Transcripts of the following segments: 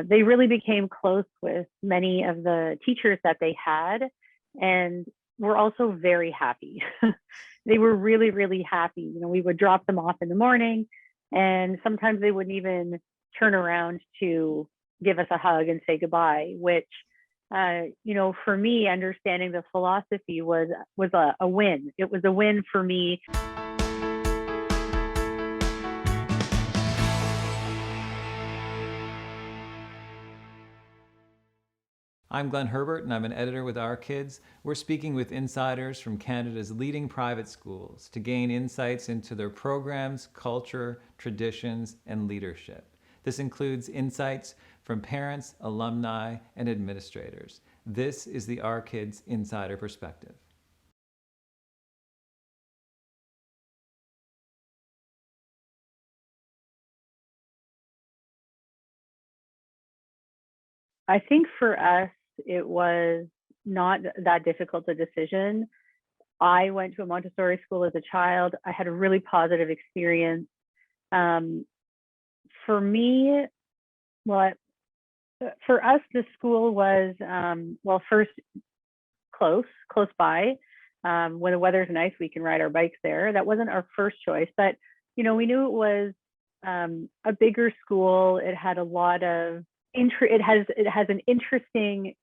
They really became close with many of the teachers that they had, and were also very happy. They were really, really happy. We would drop them off in the morning, and sometimes they wouldn't even turn around to give us a hug and say goodbye, which, for me, understanding the philosophy was a win. It was a win for me. I'm Glenn Herbert, and I'm an editor with Our Kids. We're speaking with insiders from Canada's leading private schools to gain insights into their programs, culture, traditions, and leadership. This includes insights from parents, alumni, and administrators. This is the Our Kids Insider Perspective. I think for us, it was not that difficult a decision. I went to a Montessori school as a child. I had a really positive experience. For me, well, for us, the school was, first close by. When the weather's nice, we can ride our bikes there. That wasn't our first choice, but we knew it was a bigger school. It had a lot of it has an interesting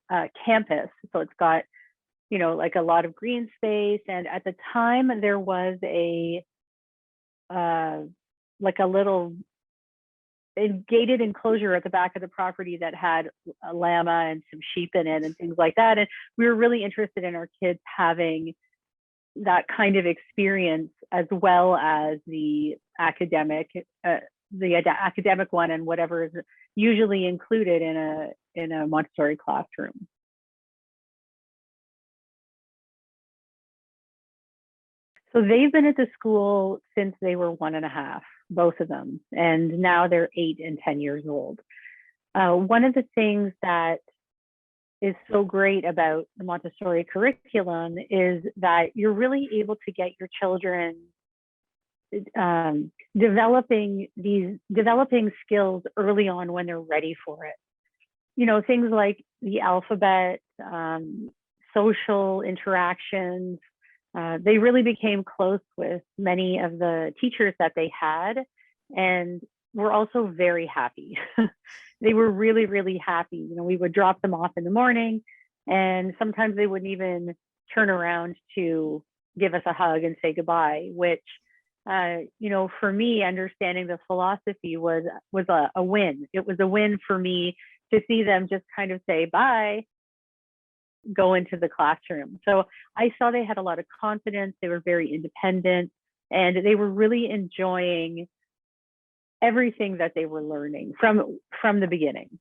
campus, so it's got like a lot of green space. And at the time, there was a like a little gated enclosure at the back of the property that had a llama and some sheep in it and things like that. And we were really interested in our kids having that kind of experience, as well as the academic one, and whatever is usually included in a Montessori classroom. So they've been at the school since they were 1.5, both of them, and now they're 8 and 10 years old. One of the things that is so great about the Montessori curriculum is that you're really able to get your children developing skills early on when they're ready for it. Things like the alphabet, social interactions. They really became close with many of the teachers that they had, and were also very happy. They were really, really happy. We would drop them off in the morning, and sometimes they wouldn't even turn around to give us a hug and say goodbye, which, for me, understanding the philosophy was a win. It was a win for me to see them just kind of say bye, go into the classroom. So I saw they had a lot of confidence. They were very independent, and they were really enjoying everything that they were learning from the beginning.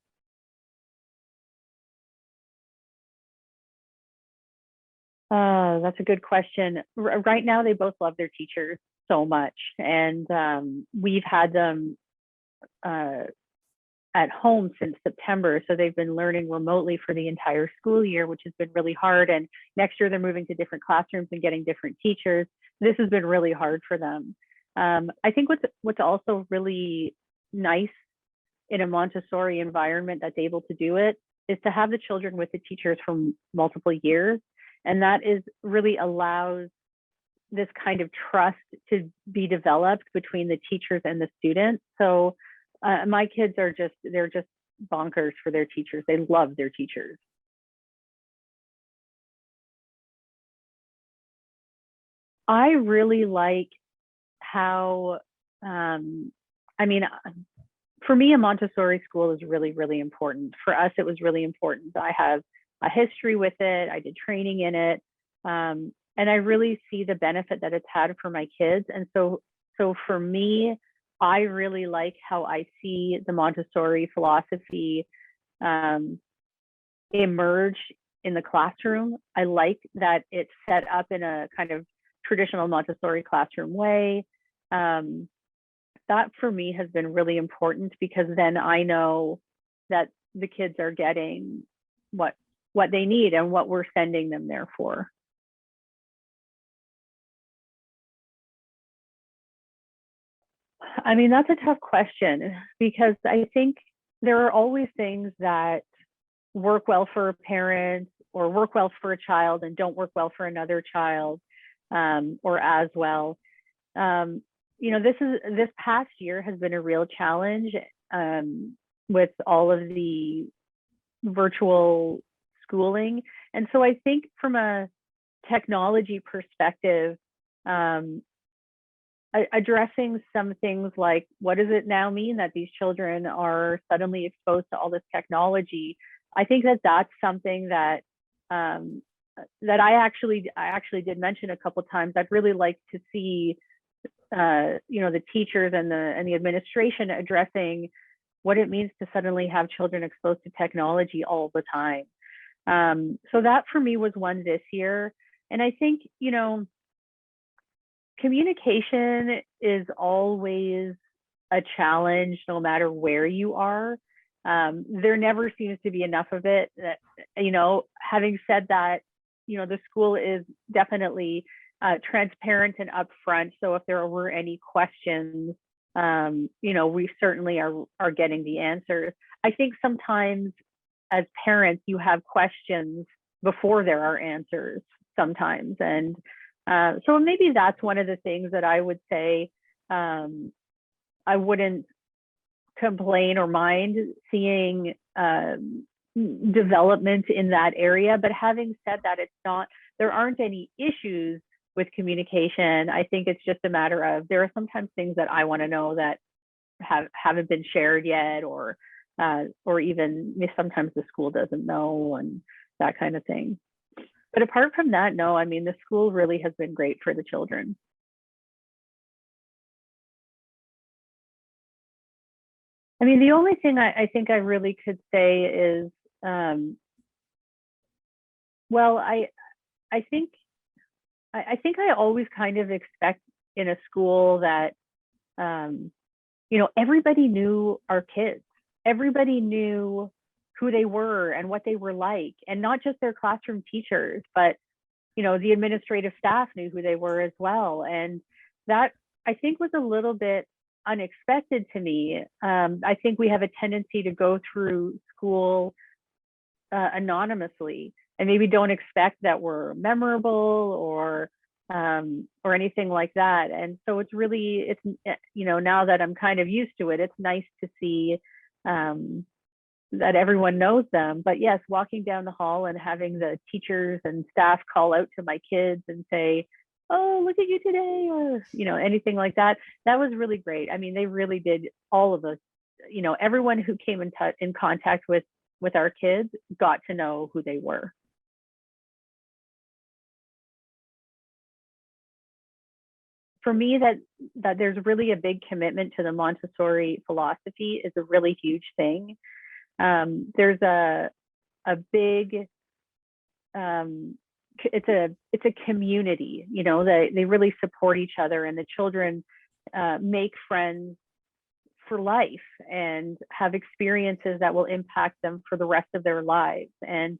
That's a good question. Right now, they both love their teachers so much, and we've had them at home since September. So they've been learning remotely for the entire school year, which has been really hard. And next year they're moving to different classrooms and getting different teachers. This has been really hard for them. I think what's also really nice in a Montessori environment that's able to do it is to have the children with the teachers for multiple years. And that really allows this kind of trust to be developed between the teachers and the students. So my kids they're just bonkers for their teachers. They love their teachers. I really like how, for me, a Montessori school is really, really important. For us, it was really important. I have a history with it. I did training in it. And I really see the benefit that it's had for my kids. And so for me, I really like how I see the Montessori philosophy emerge in the classroom. I like that it's set up in a kind of traditional Montessori classroom way. That for me has been really important, because then I know that the kids are getting what they need and what we're sending them there for. That's a tough question, because I think there are always things that work well for a parent or work well for a child and don't work well for another child, or as well. Um, this past year has been a real challenge, with all of the virtual schooling. And so I think from a technology perspective, um, addressing some things like what does it now mean that these children are suddenly exposed to all this technology? I think that that's something that um, that I actually did mention a couple of times. I'd really like to see the teachers and the administration addressing what it means to suddenly have children exposed to technology all the time. So that for me was one this year. And I think, communication is always a challenge no matter where you are. There never seems to be enough of it. Having said that, the school is definitely transparent and upfront. So if there were any questions, we certainly are getting the answers. I think sometimes as parents, you have questions before there are answers sometimes. And so maybe that's one of the things that I would say. I wouldn't complain or mind seeing development in that area. But having said that, there aren't any issues with communication. I think it's just a matter of there are sometimes things that I want to know that haven't been shared yet, or even sometimes the school doesn't know, and that kind of thing. But apart from that, no, I mean, the school really has been great for the children. I mean, the only thing I think I really could say is, well, I think I always kind of expect in a school that, everybody knew our kids. Everybody knew who they were and what they were like, and not just their classroom teachers, but the administrative staff knew who they were as well. And that, I think, was a little bit unexpected to me. I think we have a tendency to go through school anonymously and maybe don't expect that we're memorable or anything like that. And so it's now that I'm kind of used to it, it's nice to see that everyone knows them. But yes, walking down the hall and having the teachers and staff call out to my kids and say, "Oh, look at you today," or anything like that. That was really great. I mean, they really did. All of us, everyone who came in contact with our kids got to know who they were. For me, that there's really a big commitment to the Montessori philosophy is a really huge thing. There's a big it's a community. They really support each other, and the children make friends for life and have experiences that will impact them for the rest of their lives. And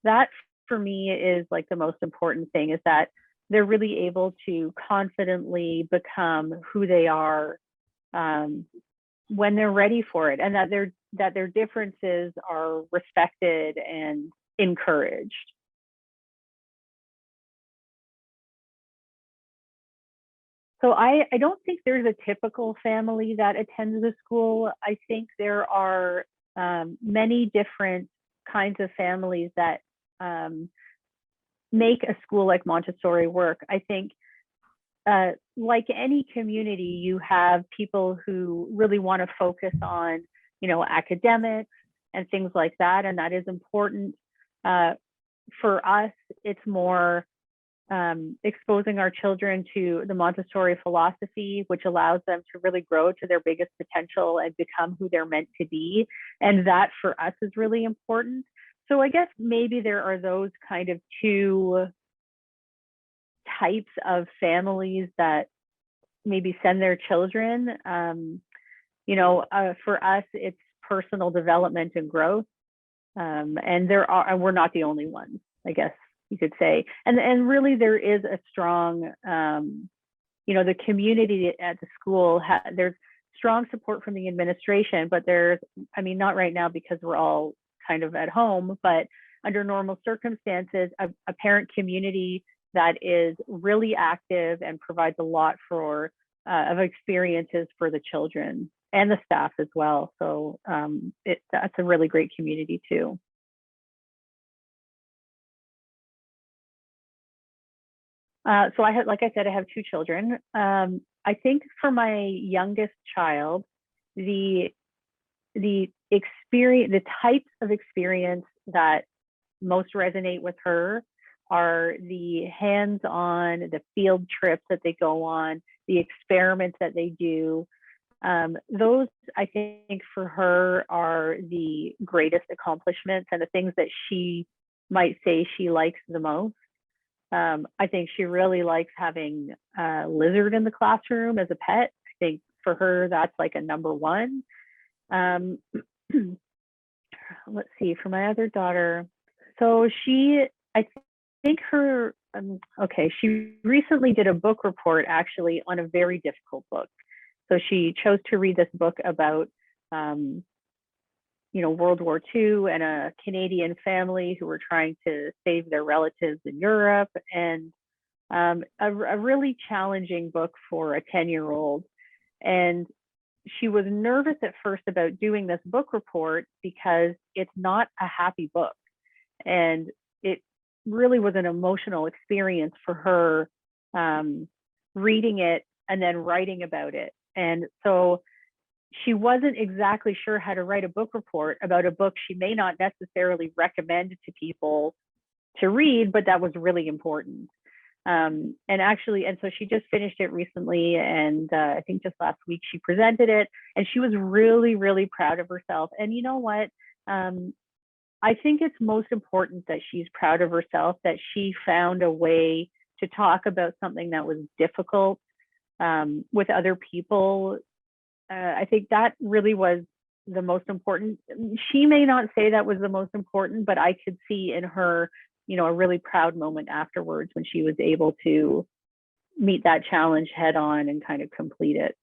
that for me is like the most important thing, is that they're really able to confidently become who they are when they're ready for it, and that their differences are respected and encouraged. So I don't think there's a typical family that attends the school. I think there are many different kinds of families that make a school like Montessori work. I think like any community, you have people who really want to focus on, academics and things like that, and that is important. For us, it's more exposing our children to the Montessori philosophy, which allows them to really grow to their biggest potential and become who they're meant to be. And that for us is really important. So I guess maybe there are those kind of two types of families that maybe send their children. For us, it's personal development and growth. And we're not the only ones, I guess you could say. And really there is a strong, the community at the school, there's strong support from the administration, but there's, I mean, not right now because we're all kind of at home, but under normal circumstances, a parent community that is really active and provides a lot for of experiences for the children and the staff as well. So that's a really great community too. So I had, like I said, I have two children. I think for my youngest child, the experience, the types of experience that most resonate with her are the hands-on, the field trips that they go on, the experiments that they do. Those, I think, for her are the greatest accomplishments and the things that she might say she likes the most. I think she really likes having a lizard in the classroom as a pet. I think for her, that's like a number one. Let's see, for my other daughter. So I think her, okay, she recently did a book report actually on a very difficult book. So she chose to read this book about, World War II and a Canadian family who were trying to save their relatives in Europe, and a really challenging book for a 10-year-old. And she was nervous at first about doing this book report because it's not a happy book. And it really was an emotional experience for her, reading it and then writing about it. And so she wasn't exactly sure how to write a book report about a book she may not necessarily recommend to people to read, but that was really important. And so she just finished it recently, and I think just last week she presented it, and she was really, really proud of herself. And you know what? I think it's most important that she's proud of herself, that she found a way to talk about something that was difficult with other people. I think that really was the most important. She may not say that was the most important, but I could see in her, a really proud moment afterwards when she was able to meet that challenge head on and kind of complete it.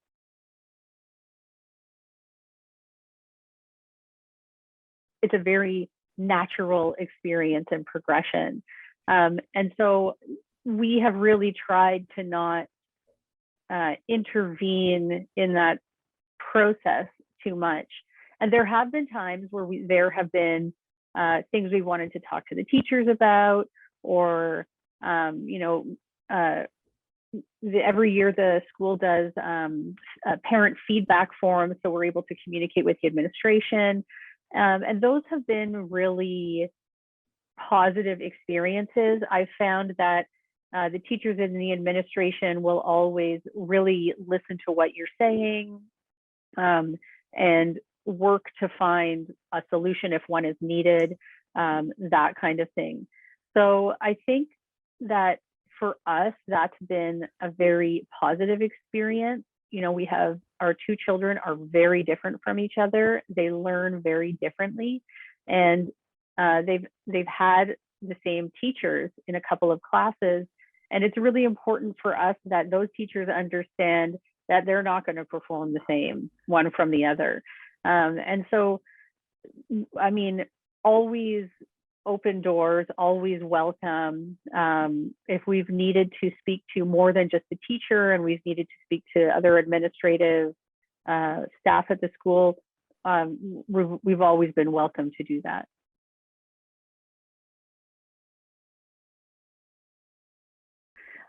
It's a very natural experience and progression. And so we have really tried to not intervene in that process too much. And there have been times where there have been things we wanted to talk to the teachers about, or every year the school does parent feedback forums, so we're able to communicate with the administration, and those have been really positive experiences. I've found that the teachers in the administration will always really listen to what you're saying, and work to find a solution if one is needed, that kind of thing. So I think that for us, that's been a very positive experience. We have, our two children are very different from each other. They learn very differently, and they've had the same teachers in a couple of classes. And it's really important for us that those teachers understand that they're not going to perform the same one from the other. And so, I mean, always open doors, always welcome. If we've needed to speak to more than just the teacher, and we've needed to speak to other administrative staff at the school, we've always been welcome to do that.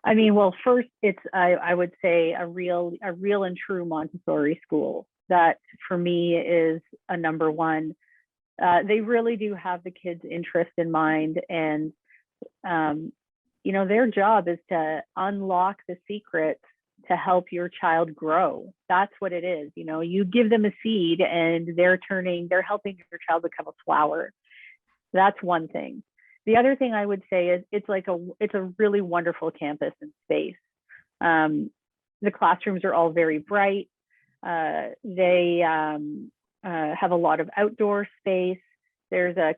I mean, well, first, it's I would say a real and true Montessori school. That for me is a number one. They really do have the kids' interest in mind, and their job is to unlock the secrets to help your child grow. That's what it is. You give them a seed, and they're helping your child become a flower. That's one thing. The other thing I would say is it's a really wonderful campus and space. The classrooms are all very bright. They have a lot of outdoor space. There's a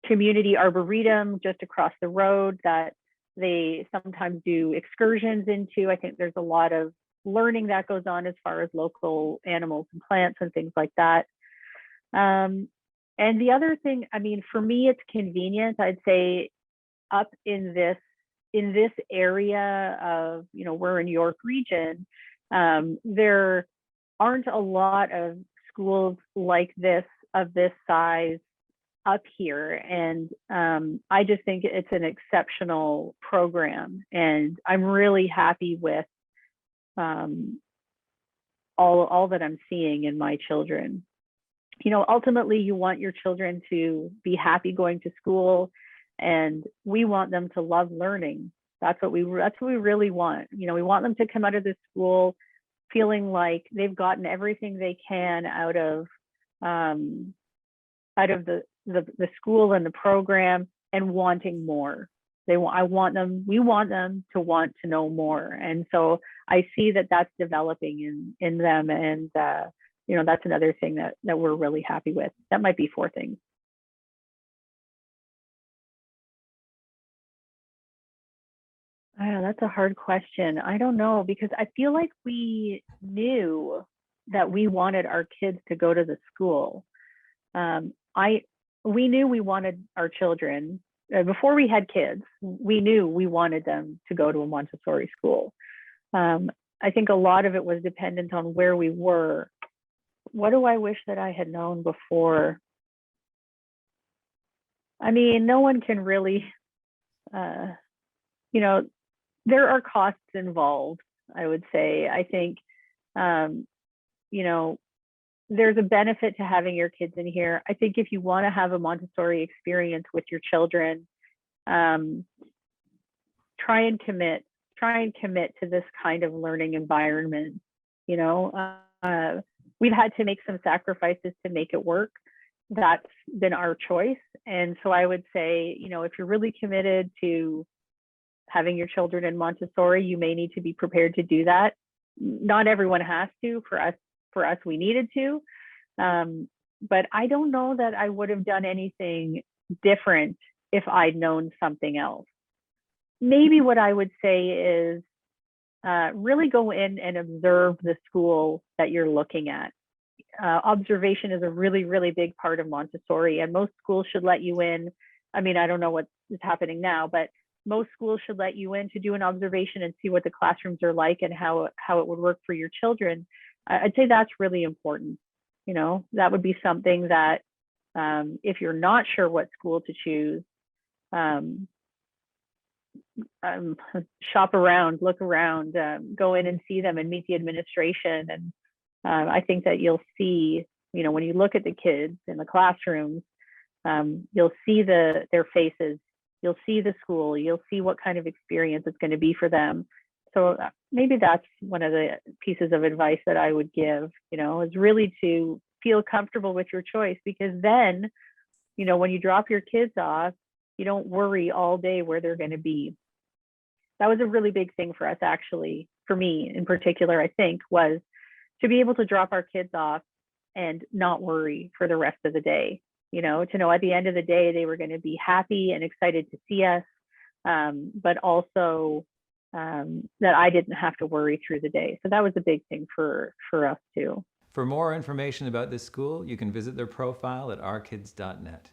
community arboretum just across the road that they sometimes do excursions into. I think there's a lot of learning that goes on as far as local animals and plants and things like that. And the other thing, I mean, for me, it's convenient. I'd say up in this area of, we're in York region, there aren't a lot of schools like this of this size up here. And I just think it's an exceptional program. And I'm really happy with all that I'm seeing in my children. Ultimately, you want your children to be happy going to school, and we want them to love learning. That's what we really want. We want them to come out of this school feeling like they've gotten everything they can out of the school and the program, and wanting more. We want them to want to know more. And so I see that that's developing in them. And, that's another thing that we're really happy with. That might be 4 things. That's a hard question. I don't know, because I feel like we knew that we wanted our kids to go to the school. We knew we wanted our children, before we had kids, we knew we wanted them to go to a Montessori school. I think a lot of it was dependent on where we were. What do I wish that I had known before? I mean, no one can really, there are costs involved, I would say. I think, there's a benefit to having your kids in here. I think if you want to have a Montessori experience with your children, try and commit to this kind of learning environment. We've had to make some sacrifices to make it work. That's been our choice. And so I would say, if you're really committed to having your children in Montessori, you may need to be prepared to do that. Not everyone has to. For us, we needed to. But I don't know that I would have done anything different if I'd known something else. Maybe what I would say is really go in and observe the school that you're looking at. Observation is a really, really big part of Montessori, and most schools should let you in. I mean, I don't know what is happening now, but most schools should let you in to do an observation and see what the classrooms are like and how it would work for your children. I'd say that's really important. That would be something that if you're not sure what school to choose, shop around, look around, go in and see them and meet the administration. And I think that you'll see, when you look at the kids in the classrooms, you'll see their faces, you'll see the school, you'll see what kind of experience it's going to be for them. So maybe that's one of the pieces of advice that I would give, is really to feel comfortable with your choice, because then, when you drop your kids off, you don't worry all day where they're going to be. That was a really big thing for us, actually, for me in particular, I think, was to be able to drop our kids off and not worry for the rest of the day, to know at the end of the day, they were going to be happy and excited to see us, but also that I didn't have to worry through the day. So that was a big thing for us too. For more information about this school, you can visit their profile at ourkids.net.